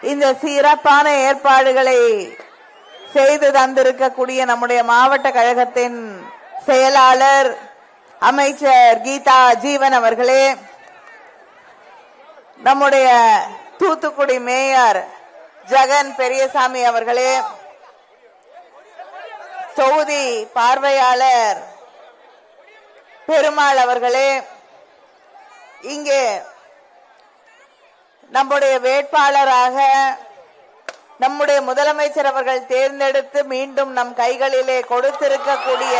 இந்த சிறப்பான ஏற்பாடுகளை செய்து தந்திருக்கக்கூடிய நம்முடைய மாவட்ட கழகத்தின் செயலாளர் அமைச்சர் கீதா ஜீவன் அவர்களே, நம்முடைய தூத்துக்குடி மேயர் ஜெகன் பெரியசாமி அவர்களே, தொகுதி பார்வையாளர் பெருமாள் அவர்களே, இங்கே நம்முடைய வேட்பாளராக நம்முடைய முதலமைச்சர் அவர்கள் தேர்ந்தெடுத்து மீண்டும் நம் கைகளிலே கொடுத்திருக்கக்கூடிய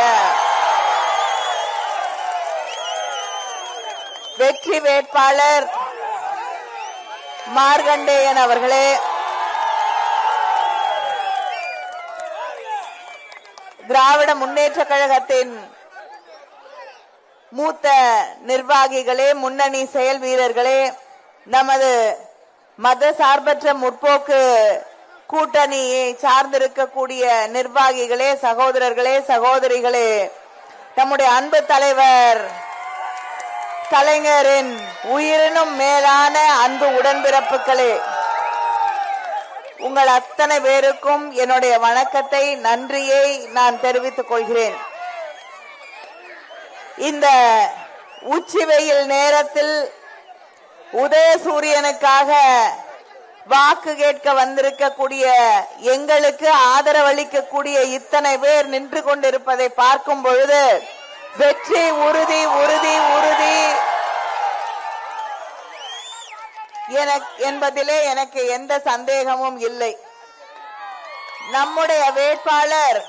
வெற்றி வேட்பாளர் மார்கண்டேயன் அவர்களே, திராவிட முன்னேற்ற கழகத்தின் மூத்த நிர்வாகிகளே, முன்னணி செயல் வீரர்களே, நமது மத சார்பற்ற முற்போக்கு கூட்டணியை சார்ந்திருக்கக்கூடிய நிர்வாகிகளே, சகோதரர்களே, சகோதரிகளே, நம்முடைய அன்பு தலைவர் கலைஞரின் உயிரினும் மேலான அன்பு உடன்பிறப்புகளே, உங்கள் அத்தனை பேருக்கும் என்னுடைய வணக்கத்தை, நன்றியை நான் தெரிவித்துக் கொள்கிறேன். இந்த உச்சி வெயில் நேரத்தில் உதயசூரியனுக்காக வாக்கு கேட்க வந்திருக்கக்கூடிய எங்களுக்கு ஆதரவளிக்கக்கூடிய இத்தனை பேர் நின்று கொண்டிருப்பதை பார்க்கும் பொழுது வெற்றி உறுதி உறுதி உறுதி என்பதிலே எனக்கு எந்த சந்தேகமும் இல்லை. நம்முடைய வேட்பாளர்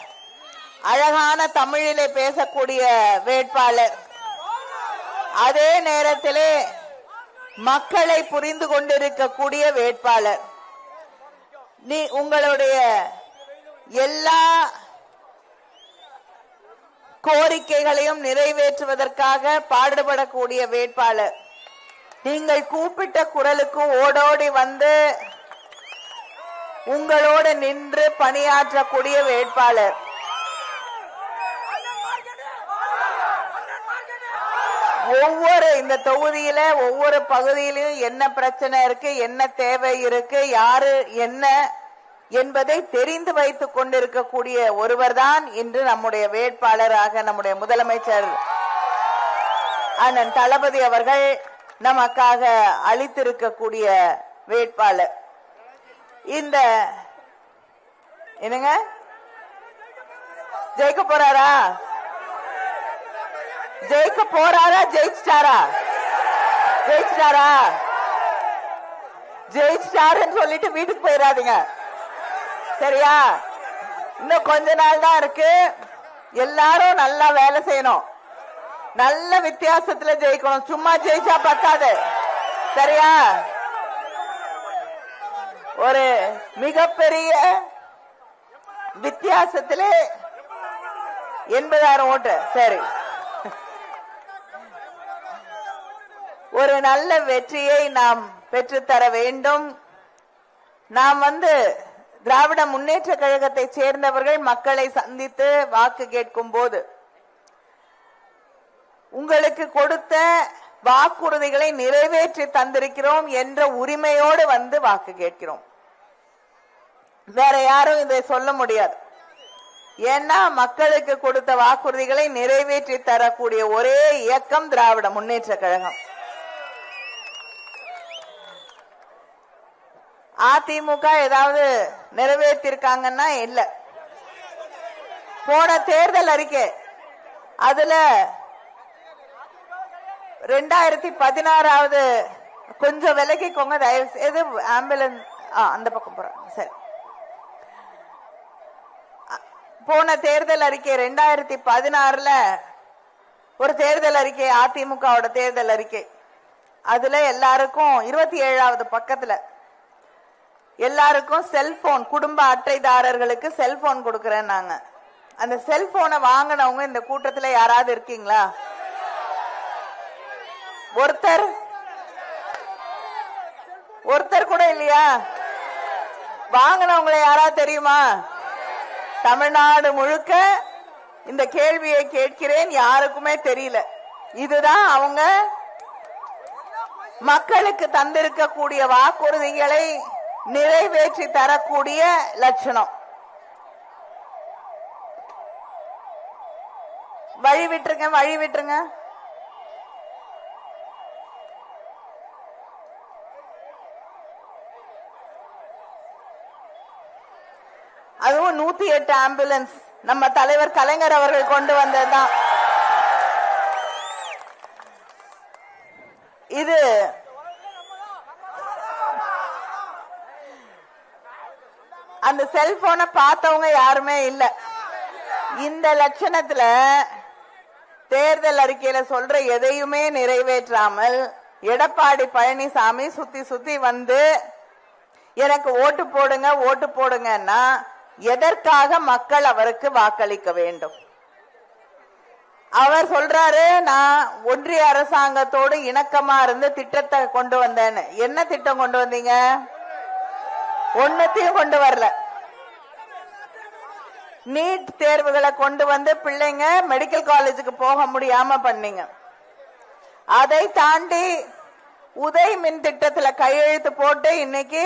அழகான தமிழிலே பேசக்கூடிய வேட்பாளர், அதே நேரத்திலே மக்களை புரிந்து கொண்டிருக்கக்கூடிய வேட்பாளர். உங்களுடைய எல்லா கோரிக்கைகளையும் நிறைவேற்றுவதற்காக பாடுபடக்கூடிய வேட்பாளர். நீங்கள் கூப்பிட்ட குரலுக்கு ஓடோடி வந்து உங்களோடு நின்று பணியாற்றக்கூடிய வேட்பாளர். ஒவ்வொரு இந்த தொகுதியில ஒவ்வொரு பகுதியிலும் என்ன பிரச்சனை இருக்கு, என்ன தேவை இருக்கு, யாரு என்ன என்பதை தெரிந்து வைத்துக் கொண்டிருக்கக்கூடிய ஒருவர் தான் இன்று நம்முடைய வேட்பாளராக நம்முடைய முதலமைச்சர் அண்ணன் தளபதி அவர்கள் நமக்காக அளித்திருக்கக்கூடிய வேட்பாளர். இந்த என்னங்க ஜெயிக்க போறாரா, ஜெயிக்க போறாரா, ஜெயிச்சிட்டாரா, ஜெயிச்சிட்டாரா, ஜெயிச்சிட்டாருன்னு சொல்லிட்டு வீட்டுக்கு போயிடாதீங்க, சரியா? இன்னும் கொஞ்ச நாள் தான் இருக்கு. எல்லாரும் நல்லா வேலை செய்யணும், நல்ல வித்தியாசத்துல ஜெயிக்கணும். சும்மா ஜெயிச்சா பத்தாது, சரியா? ஒரு மிகப்பெரிய வித்தியாசத்திலே 80,000 ஓட்டு, சரி. ஒரு நல்ல வெற்றியை நாம் பெற்றுத்தர வேண்டும். நாம் திராவிட முன்னேற்ற கழகத்தை சேர்ந்தவர்கள் மக்களை சந்தித்து வாக்கு கேட்கும் போது உங்களுக்கு கொடுத்த வாக்குறுதிகளை நிறைவேற்றி தந்திருக்கிறோம் என்ற உரிமையோடு வாக்கு கேட்கிறோம். வேற யாரும் இதை சொல்ல முடியாது. ஏன்னா மக்களுக்கு கொடுத்த வாக்குறுதிகளை நிறைவேற்றி தரக்கூடிய ஒரே இயக்கம் திராவிட முன்னேற்ற கழகம். அதிமுக ஏதாவது நிறைவேற்றிருக்காங்கன்னா இல்ல. போன தேர்தல் அறிக்கை அதுல 2016 கொஞ்சம் விலகிக்கோங்க தயவு செய்து, ஆம்புலன்ஸ் அந்த பக்கம் போறாங்க, சரி. போன தேர்தல் அறிக்கை 2016 ஒரு தேர்தல் அறிக்கை, அதிமுகவோட தேர்தல் அறிக்கை. அதுல எல்லாருக்கும் 27வது பக்கத்துல எல்லாருக்கும் செல்போன், குடும்ப அட்டைதாரர்களுக்கு செல்போன் கொடுக்கறேன். நாங்க அந்த செல்போனை வாங்கினவங்க இந்த கூட்டத்துல யாராவது இருக்கீங்களா? ஒருத்தர் கூட இல்லையா? வாங்கினவங்களை யாராவது தெரியுமா? தமிழ்நாடு முழுக்க இந்த கேள்வியை கேட்கிறேன், யாருக்குமே தெரியல. இதுதான் அவங்க மக்களுக்கு தந்திருக்கக்கூடிய வாக்குறுதிகளை நிறைவேற்றி தரக்கூடிய லட்சணம். வழி விட்டுருங்க. அதுவும் 108 ஆம்புலன்ஸ் நம்ம தலைவர் கலைஞர் அவர்கள் கொண்டு வந்ததுதான். இது அந்த செல்போனை பார்த்தவங்க யாருமே இல்ல. இந்த லட்சணத்துல தேர்தல் அறிக்கையில சொல்ற எதையுமே நிறைவேற்றாமல் எடப்பாடி பழனிசாமி சுத்தி வந்து எனக்கு ஓட்டு போடுங்கன்னா எதற்காக மக்கள் அவருக்கு வாக்களிக்க வேண்டும்? அவர் சொல்றாரு, நான் ஒன்றிய அரசாங்கத்தோடு இணக்கமா இருந்து திட்டத்தை கொண்டு வந்தேன்னு. என்ன திட்டம் கொண்டு வந்தீங்க? ஒன்னத்தையும் கொண்டு வரல. நீட் தேர்வுகளை கொண்டு வந்து பிள்ளைங்க மெடிக்கல் காலேஜுக்கு போக முடியாம பண்ணீங்க. அதை தாண்டி உதய் மின் திட்டத்துல கையெழுத்து போட்டு இன்னைக்கு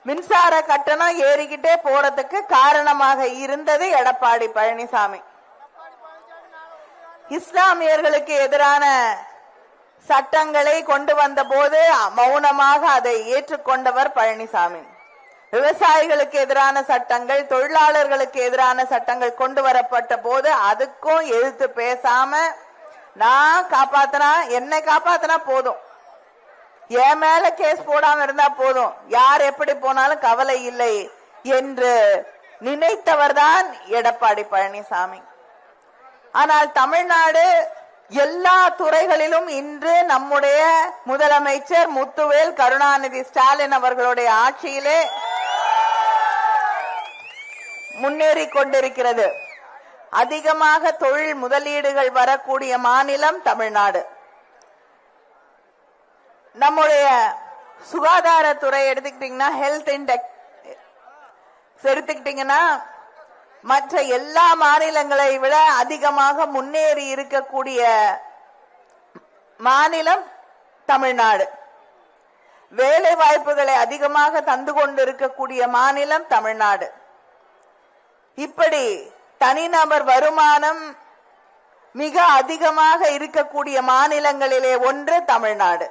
மின்சார கட்டணம் ஏறிக்கிட்டே போறதுக்கு காரணமாக இருந்தது எடப்பாடி பழனிசாமி. இஸ்லாமியர்களுக்கு எதிரான சட்டங்களை கொண்டு வந்த போது மௌனமாக அதை ஏற்றுக்கொண்டவர் பழனிசாமி. விவசாயிகளுக்கு எதிரான சட்டங்கள், தொழிலாளர்களுக்கு எதிரான சட்டங்கள் கொண்டு வரப்பட்ட போது அதுக்கும் எதிர்த்து பேசாம நான் காப்பாத்தினா, என்னை காப்பாத்தினா போதும், என் மேல கேஸ் போடாம இருந்தா போதும், யார் எப்படி போனாலும் கவலை இல்லை என்று நினைத்தவர்தான் எடப்பாடி பழனிசாமி. ஆனால் தமிழ்நாடு எல்லா துறைகளிலும் இன்று நம்முடைய முதலமைச்சர் முத்துவேல் கருணாநிதி ஸ்டாலின் அவர்களுடைய ஆட்சியிலே முன்னேறி கொண்டிருக்கிறது. அதிகமாக தொழில் முதலீடுகள் வரக்கூடிய மாநிலம் தமிழ்நாடு. நம்முடைய சுகாதாரத்துறை எடுத்துக்கிட்டீங்கன்னா, ஹெல்த் இண்டெக்ஸ் எடுத்துக்கிட்டீங்கன்னா, மற்ற எல்லா மாநிலங்களை விட அதிகமாக முன்னேறி இருக்கக்கூடிய மாநிலம் தமிழ்நாடு. வேலை வாய்ப்புகளை அதிகமாக தந்து கொண்டிருக்கக்கூடிய மாநிலம் தமிழ்நாடு. இப்படி தனிநபர் வருமானம் மிக அதிகமாக இருக்கக்கூடிய மாநிலங்களிலே ஒன்று தமிழ்நாடு.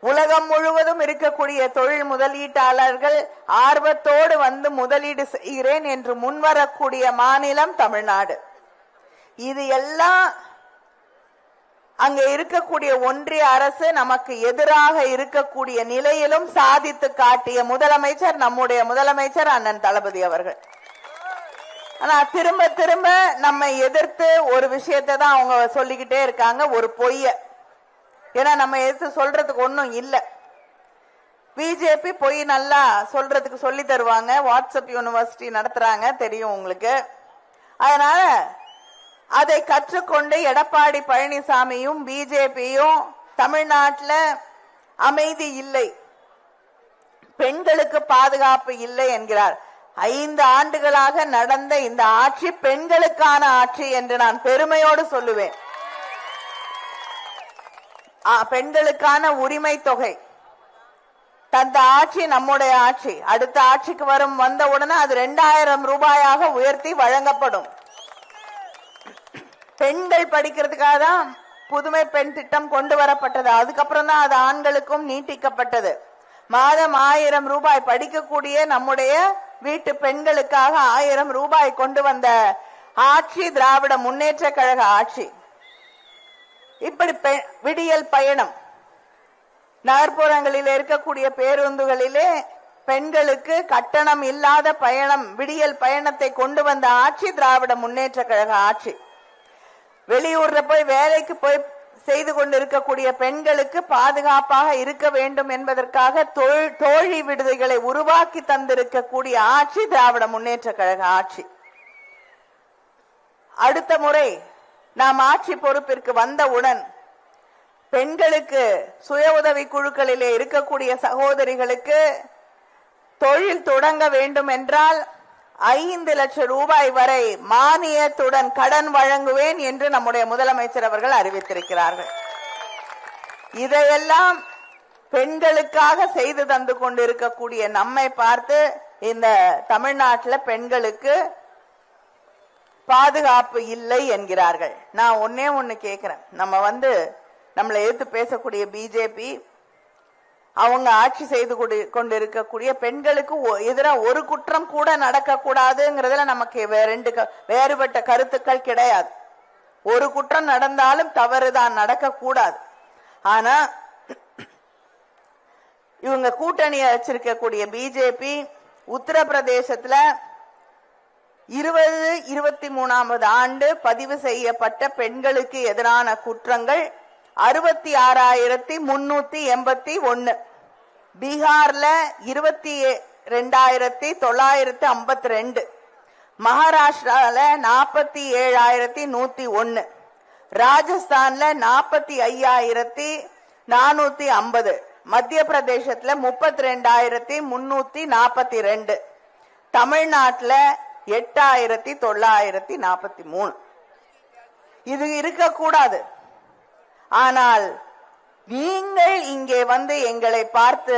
உலகம் முழுவதும் இருக்கக்கூடிய தொழில் முதலீட்டாளர்கள் ஆர்வத்தோடு வந்து முதலீடு செய்கிறேன் என்று முன்வரக்கூடிய மாநிலம் தமிழ்நாடு. இது எல்லாம் அங்க இருக்கக்கூடிய ஒன்றிய அரசு நமக்கு எதிராக இருக்கக்கூடிய நிலையிலும் சாதித்து காட்டிய முதலமைச்சர் நம்முடைய முதலமைச்சர் அண்ணன் தளபதி அவர்கள். ஆனா திரும்ப திரும்ப நம்மை எதிர்த்து ஒரு விஷயத்தை தான் அவங்க சொல்லிக்கிட்டே இருக்காங்க, ஒரு பொய்ய. ஏன்னா நம்ம எதிர்த்து சொல்றதுக்கு ஒன்னும் இல்ல. பிஜேபி பொய் நல்லா சொல்றதுக்கு சொல்லி தருவாங்க. வாட்ஸ்அப் யூனிவர்சிட்டி நடத்துறாங்க, தெரியும் உங்களுக்கு. அதனால அதை கற்றுக்கொண்டு எடப்பாடி பழனிசாமியும் பிஜேபியும் தமிழ்நாட்டில் அமைதி இல்லை, பெண்களுக்கு பாதுகாப்பு இல்லை என்கிறார். 5 ஆண்டுகளாக நடந்த இந்த ஆட்சி பெண்களுக்கான ஆட்சி என்று நான் பெருமையோடு சொல்லுவேன். பெண்களுக்கான உரிமை தொகை தந்த ஆட்சி நம்முடைய ஆட்சி. அடுத்த ஆட்சிக்கு வந்த உடனே அது 2000 ரூபாயாக உயர்த்தி வழங்கப்படும். பெண்கள் படிக்கிறதுக்காக தான் புதுமை பெண் திட்டம் கொண்டு வரப்பட்டது. அதுக்கப்புறம் தான் அது ஆண்களுக்கும் நீட்டிக்கப்பட்டது. மாதம் 1000 ரூபாய் படிக்கக்கூடிய நம்முடைய வீட்டு பெண்களுக்காக 1000 ரூபாய் கொண்டு வந்த ஆட்சி திராவிட முன்னேற்ற கழக ஆட்சி. இப்படி விடியல் பயணம், நகர்ப்புறங்களில் இருக்கக்கூடிய பேருந்துகளிலே பெண்களுக்கு கட்டணம் இல்லாத பயணம், விடியல் பயணத்தை கொண்டு வந்த ஆட்சி திராவிட முன்னேற்ற கழக ஆட்சி. வெளியூர்ல போய் வேலைக்கு போய் செய்து கொண்டிருக்கக்கூடிய பெண்களுக்கு பாதுகாப்பாக இருக்க வேண்டும் என்பதற்காக தோழி விடுதிகளை உருவாக்கி தந்திருக்கக்கூடிய ஆட்சி திராவிட முன்னேற்ற கழக ஆட்சி. அடுத்த முறை நாம் ஆட்சி பொறுப்பிற்கு வந்தவுடன் பெண்களுக்கு சுய உதவி குழுக்களிலே இருக்கக்கூடிய சகோதரிகளுக்கு தொழில் தொடங்க வேண்டும் என்றால் 5 லட்சம் ரூபாய் வரை மானியத்துடன் கடன் வழங்குவேன் என்று நம்முடைய முதலமைச்சர் அவர்கள் அறிவித்திருக்கிறார்கள். இதையெல்லாம் பெண்களுக்காக செய்து தந்து கொண்டிருக்கக்கூடிய நம்மை பார்த்து இந்த தமிழ்நாட்டில் பெண்களுக்கு பாதுகாப்பு இல்லை என்கிறார்கள். நான் ஒன்னே ஒண்ணு கேட்கிறேன். நம்மளை எதிர்த்து பேசக்கூடிய பிஜேபி அவங்க ஆட்சி செய்து கொண்டிருக்கக்கூடிய பெண்களுக்கு எதிராக ஒரு குற்றம் கூட நடக்க கூடாதுங்கிறதுல நமக்கு வேறுபட்ட கருத்துக்கள் கிடையாது. ஒரு குற்றம் நடந்தாலும் தவறுதான், நடக்க கூடாது. ஆனா இவங்க கூட்டணியை வச்சிருக்கக்கூடிய பிஜேபி உத்தரப்பிரதேசத்துல 2023 ஆண்டு பதிவு செய்யப்பட்ட பெண்களுக்கு எதிரான குற்றங்கள் 66,381, பீகார்ல 22,952, மகாராஷ்டிரால 47,101, ராஜஸ்தான்ல 45,450, மத்திய பிரதேசத்துல 32,342, தமிழ்நாட்டுல 8,943. இது இருக்கக்கூடாது. ஆனால் நீங்கள் இங்கே எங்களை பார்த்து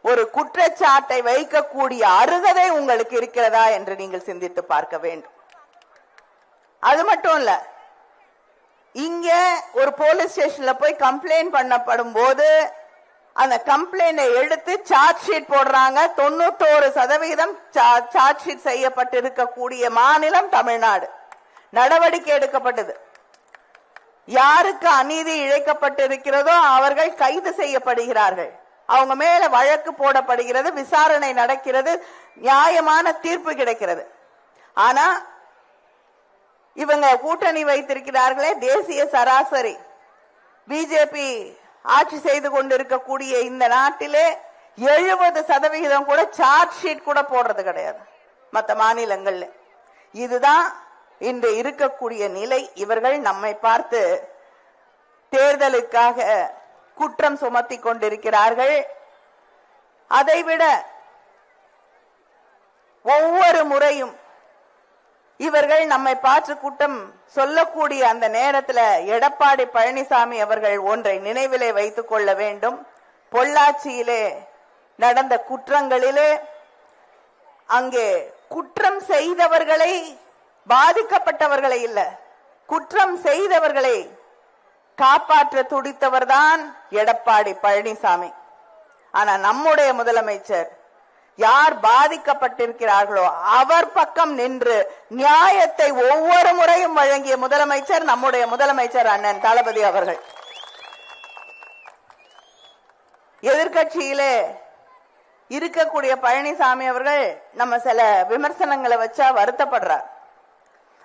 ஒரு குற்றச்சாட்டை வைக்கக்கூடிய அருகதை உங்களுக்கு இருக்கிறதா என்று நீங்கள் சிந்தித்து பார்க்க வேண்டும். அது மட்டும் இல்ல, இங்க ஒரு போலீஸ் ஸ்டேஷன்ல போய் கம்ப்ளைண்ட் பண்ணப்படும் போது அந்த கம்ப்ளைண்ட் எடுத்து சார்ஜ் ஷீட் போடுறாங்க. 91% சார்ஜ் ஷீட் செய்யப்பட்டிருக்கக்கூடிய மாநிலம் தமிழ்நாடு. நடவடிக்கை எடுக்கப்பட்டது. யாருக்கு அநீதி இழைக்கப்பட்டிருக்கிறதோ அவர்கள் கைது செய்யப்படுகிறார்கள். அவங்க மேல வழக்கு போடப்படுகிறது, விசாரணை நடக்கிறது, நியாயமான தீர்ப்பு கிடைக்கிறது. ஆனா இவங்க கூட்டணி வைத்திருக்கிறார்களே, தேசிய சராசரி பிஜேபி ஆட்சி செய்து கொண்டிருக்கக்கூடிய இந்த நாட்டிலே 70% கூட சார்ஜ் ஷீட் கூட போடுறது கிடையாது மற்ற மாநிலங்கள்ல. இதுதான் இன்று இருக்கக்கூடிய நிலை. இவர்கள் நம்மை பார்த்து தேர்தலுக்காக குற்றம் சுமத்தி கொண்டிருக்கிறார்கள். அதைவிட ஒவ்வொரு முறையும் இவர்கள் நம்மை பார்த்து குற்றம் சொல்லக்கூடிய அந்த நேரத்தில் எடப்பாடி பழனிசாமி அவர்கள் ஒன்றை நினைவிலே வைத்துக் கொள்ள வேண்டும். பொள்ளாச்சியிலே நடந்த குற்றங்களிலே அங்கே குற்றம் செய்தவர்களை, பாதிக்கப்பட்டவர்களை இல்ல, குற்றம் செய்தவர்களை காப்பாற்ற துடித்தவர்தான் எடப்பாடி பழனிசாமி. ஆனா நம்முடைய முதலமைச்சர் யார் பாதிக்கப்பட்டிருக்கிறார்களோ அவர் பக்கம் நின்று நியாயத்தை ஒவ்வொரு முறையும் வழங்கிய முதலமைச்சர் நம்முடைய முதலமைச்சர் அண்ணன் தளபதி அவர்கள். எதிர்கட்சியிலே இருக்கக்கூடிய பழனிசாமி அவர்கள் நம்ம சில விமர்சனங்களை வச்சா வருத்தப்படுறார்.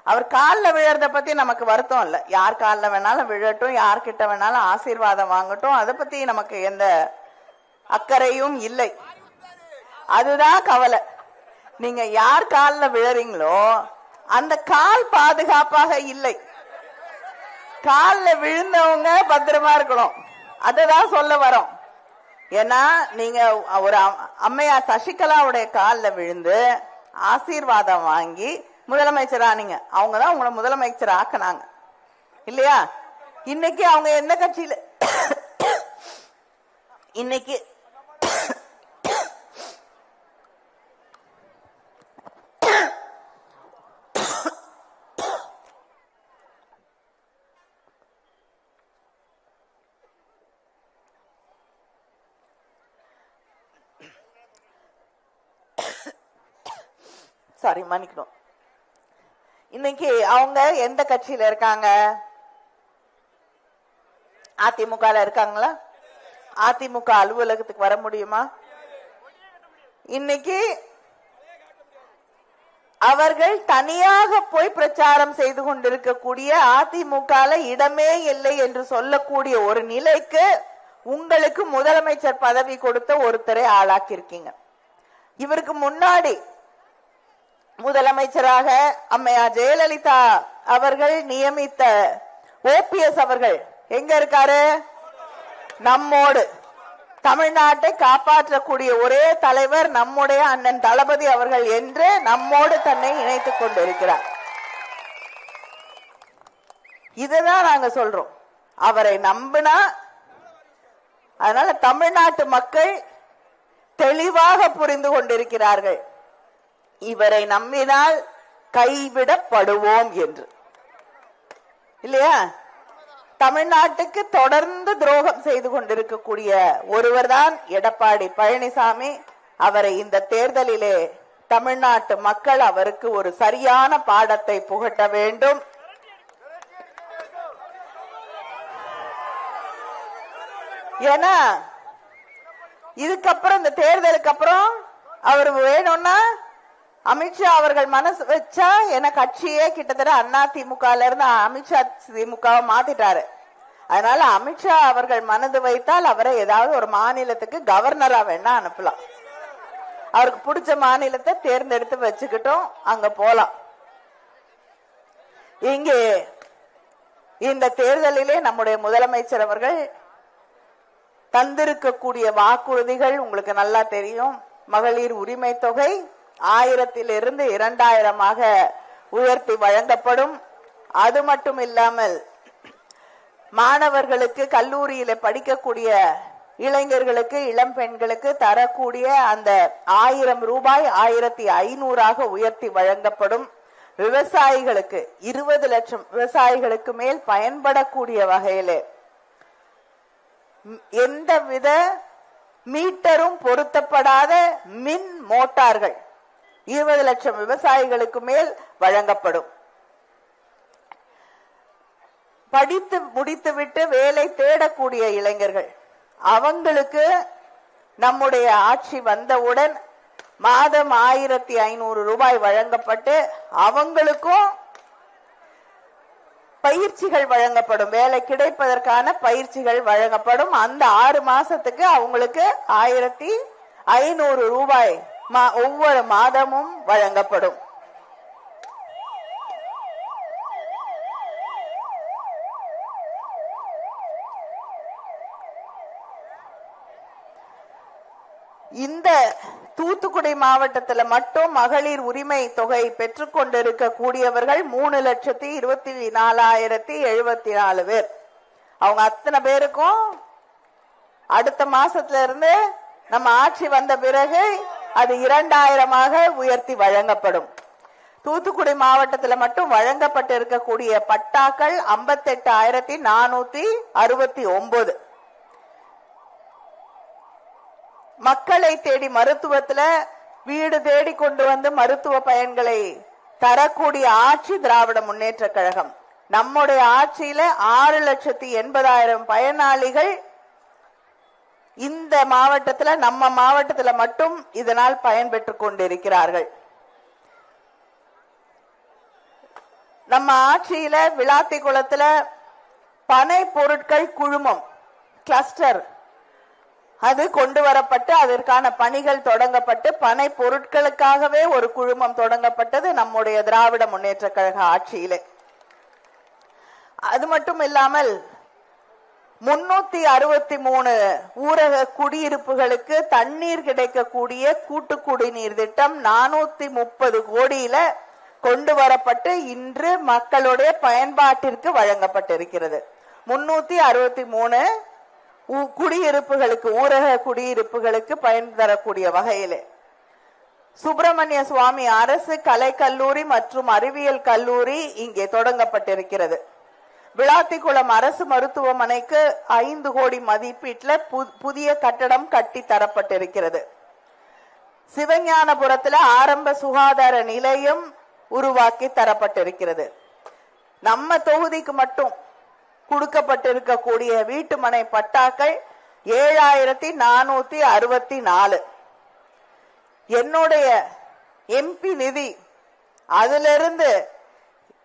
அவர் காலில் விழறத பத்தி நமக்கு வருத்தம் இல்ல. யார் காலில் வேணாலும் விழட்டும், யார்கிட்ட வேணாலும் ஆசீர்வாதம் வாங்கட்டும், அதை பத்தி நமக்கு எந்த அக்கறையும் இல்லை. அதுதான் கவலை. நீங்க யார் காலில் விழறீங்களோ அந்த கால் பாதுகாப்பாக இல்லை. காலில் விழுந்தவங்க பத்திரமா இருக்கணும், அததான் சொல்ல வரோம். ஏன்னா நீங்க ஒரு அம்மையார் சசிகலாவுடைய காலில் விழுந்து ஆசீர்வாதம் வாங்கி முதலமைச்சரானீங்க. அவங்கதான் உங்களை முதலமைச்சர் ஆக்கினாங்க இல்லையா? இன்னைக்கு அவங்க எந்த கட்சியில, இன்னைக்கு சாரி மன்னிக்கணும், இன்னைக்கு அவங்க எந்த கட்சியில இருக்காங்க? அதிமுக இருக்காங்களா? அதிமுக அலுவலகத்துக்கு வர முடியுமா? இன்னைக்கு அவர்கள் தனியாக போய் பிரச்சாரம் செய்து கொண்டிருக்கக்கூடிய அதிமுக இடமே இல்லை என்று சொல்லக்கூடிய ஒரு நிலைக்கு உங்களுக்கு முதலமைச்சர் பதவி கொடுத்த ஒருத்தரை ஆளாக்கி இருக்கீங்க. இவருக்கு முன்னாடி முதலமைச்சராக அம்மையார் ஜெயலலிதா அவர்கள் நியமித்த ஓபிஎஸ் அவர்கள் எங்க இருக்காரு? நம்மோடு. தமிழ்நாட்டை காப்பாற்றக்கூடிய ஒரே தலைவர் நம்முடைய அண்ணன் தளபதி அவர்கள் என்று நம்மோடு தன்னை இணைத்துக் கொண்டிருக்கிறார். இதுதான் நாங்க சொல்றோம். அவரை நம்பினா அதனால தமிழ்நாட்டு மக்கள் தெளிவாக புரிந்து கொண்டிருக்கிறார்கள், இவரை நம்பினால் கைவிடப்படுவோம் என்று. இல்லையா? தமிழ்நாட்டுக்கு தொடர்ந்து துரோகம் செய்து கொண்டிருக்கக்கூடிய ஒருவர் தான் எடப்பாடி பழனிசாமி. அவரை இந்த தேர்தலிலே தமிழ்நாட்டு மக்கள் அவருக்கு ஒரு சரியான பாடத்தை புகட்ட வேண்டும். ஏன்னா இதுக்கப்புறம், இந்த தேர்தலுக்கு அப்புறம் அவர் வேணும்னா அமித்ஷா அவர்கள் மனசு வச்சா, என கட்சியே கிட்டத்தட்ட அண்ணா திமுக இருந்து அமித்ஷா திமுக மாத்திட்டாரு. அதனால அமித்ஷா அவர்கள் மனது வைத்தால் அவரை ஏதாவது ஒரு மாநிலத்துக்கு கவர்னரா வேணா அனுப்பலாம். அவருக்கு பிடிச்ச மாநிலத்தை தேர்ந்தெடுத்து வச்சுக்கிட்டோம், அங்க போலாம். இங்கே இந்த தேர்தலிலே நம்முடைய முதலமைச்சர் அவர்கள் தந்திருக்கக்கூடிய வாக்குறுதிகள் உங்களுக்கு நல்லா தெரியும். மகளிர் உரிமை தொகை 1000 2000 உயர்த்தி வழங்கப்படும். அது மட்டும் இல்லாமல் மாணவர்களுக்கு, கல்லூரியில படிக்கக்கூடிய இளைஞர்களுக்கு, இளம் பெண்களுக்கு தரக்கூடிய அந்த 1000 ரூபாய் 1500 உயர்த்தி வழங்கப்படும். விவசாயிகளுக்கு 20 லட்சம் விவசாயிகளுக்கு மேல் பயன்படக்கூடிய வகையிலே எந்தவித மீட்டரும் பொருத்தப்படாத மின் மோட்டார்கள் 20 லட்சம் விவசாயிகளுக்கு மேல் வழங்கப்படும். படித்து முடித்துவிட்டு வேலை தேடக்கூடிய இளைஞர்கள், அவங்களுக்கு நம்முடைய ஆட்சி வந்தவுடன் மாதம் 1500 ரூபாய் வழங்கப்பட்டு அவங்களுக்கும் பயிற்சிகள் வழங்கப்படும். வேலை கிடைப்பதற்கான பயிற்சிகள் வழங்கப்படும். அந்த 6 மாசத்துக்கு அவங்களுக்கு 1500 ரூபாய் ஒவ்வொரு மாதமும் வழங்கப்படும். இந்த தூத்துக்குடி மாவட்டத்தில் மட்டும் மகளிர் உரிமை தொகை பெற்றுக் கொண்டிருக்கக்கூடியவர்கள் 3,24,074 பேர். அவங்க அத்தனை பேருக்கும் அடுத்த மாசத்துல இருந்து நம்ம ஆட்சி வந்த பிறகு அது 2000 உயர்த்தி வழங்கப்படும். தூத்துக்குடி மாவட்டத்தில் மட்டும் வழங்கப்பட்டு இருக்கக்கூடிய பட்டாக்கள் 58,469. மக்களை தேடி மருத்துவத்துல வீடு தேடி கொண்டு வந்து மருத்துவ பயன்களை தரக்கூடிய ஆட்சி திராவிட முன்னேற்ற கழகம். நம்முடைய ஆட்சியில 6,80,000 பயனாளிகள் இந்த மாவட்டத்துல, நம்ம மாவட்டத்துல மட்டும் இதனால் பயன்பெற்றுக் கொண்டிருக்கிறார்கள். நம்ம ஆட்சியில விளாத்திக்குளத்துல பனை பொருட்கள் குழுமம் கிளஸ்டர் அது கொண்டு வரப்பட்டு அதற்கான பணிகள் தொடங்கப்பட்டு பனை பொருட்களுக்காகவே ஒரு குழுமம் தொடங்கப்பட்டது நம்முடைய திராவிட முன்னேற்ற கழக ஆட்சியிலே. அது மட்டும் இல்லாமல் 363 ஊரக குடியிருப்புகளுக்கு தண்ணீர் கிடைக்கக்கூடிய கூட்டு குடிநீர் திட்டம் 430 கோடியில கொண்டு வரப்பட்டு இன்று மக்களுடைய பயன்பாட்டிற்கு வழங்கப்பட்டிருக்கிறது. 363 குடியிருப்புகளுக்கு, ஊரக குடியிருப்புகளுக்கு பயன் தரக்கூடிய வகையிலே சுப்பிரமணிய சுவாமி அரசு கலைக்கல்லூரி மற்றும் அறிவியல் கல்லூரி இங்கே தொடங்கப்பட்டிருக்கிறது. விளாத்திக்குளம் அரசு மருத்துவமனைக்கு 5 கோடி மதிப்பீட்டில் புதிய கட்டடம் கட்டி தரப்பட்டிருக்கிறது. சிவஞானபுரத்தில் ஆரம்ப சுகாதார நிலையம் உருவாக்கி தரப்பட்டிருக்கிறது. நம்ம தொகுதிக்கு மட்டும் கொடுக்கப்பட்டிருக்கக்கூடிய வீட்டுமனை பட்டாக்கள் 7,464. என்னுடைய எம்பி நிதி அதிலிருந்து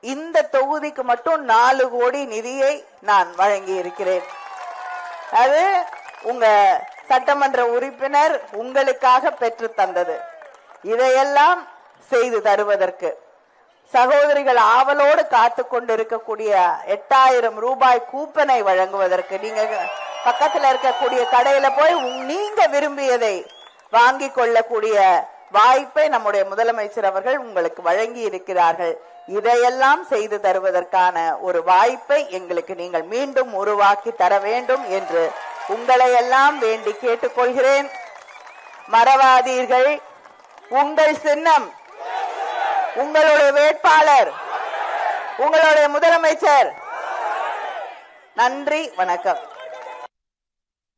இந்த தொகுதிக்கு மட்டும் 4 கோடி நிதியை நான் வழங்கி இருக்கிறேன். அது உங்க சட்டமன்ற உறுப்பினர் உங்களுக்காக பெற்று தந்தது. இதையெல்லாம் செய்து தருவதற்கு சகோதரிகள் ஆவலோடு காத்து கொண்டிருக்கக்கூடிய 8,000 ரூபாய் கூப்பனை வழங்குவதற்கு நீங்க பக்கத்தில் இருக்கக்கூடிய கடையில போய் நீங்க விரும்பியதை வாங்கி கொள்ளக்கூடிய வாய்ப்பை நம்முடைய முதலமைச்சர் அவர்கள் உங்களுக்கு வழங்கி இருக்கிறார்கள். இதையெல்லாம் செய்து தருவதற்கான ஒரு வாய்ப்பை எங்களுக்கு நீங்கள் மீண்டும் உருவாக்கி தர வேண்டும் என்று உங்களை எல்லாம் வேண்டி கேட்டுக்கொள்கிறேன். மறவாதீர்கள், உங்கள் சின்னம், உங்களுடைய வேட்பாளர், உங்களுடைய முதலமைச்சர். நன்றி, வணக்கம்.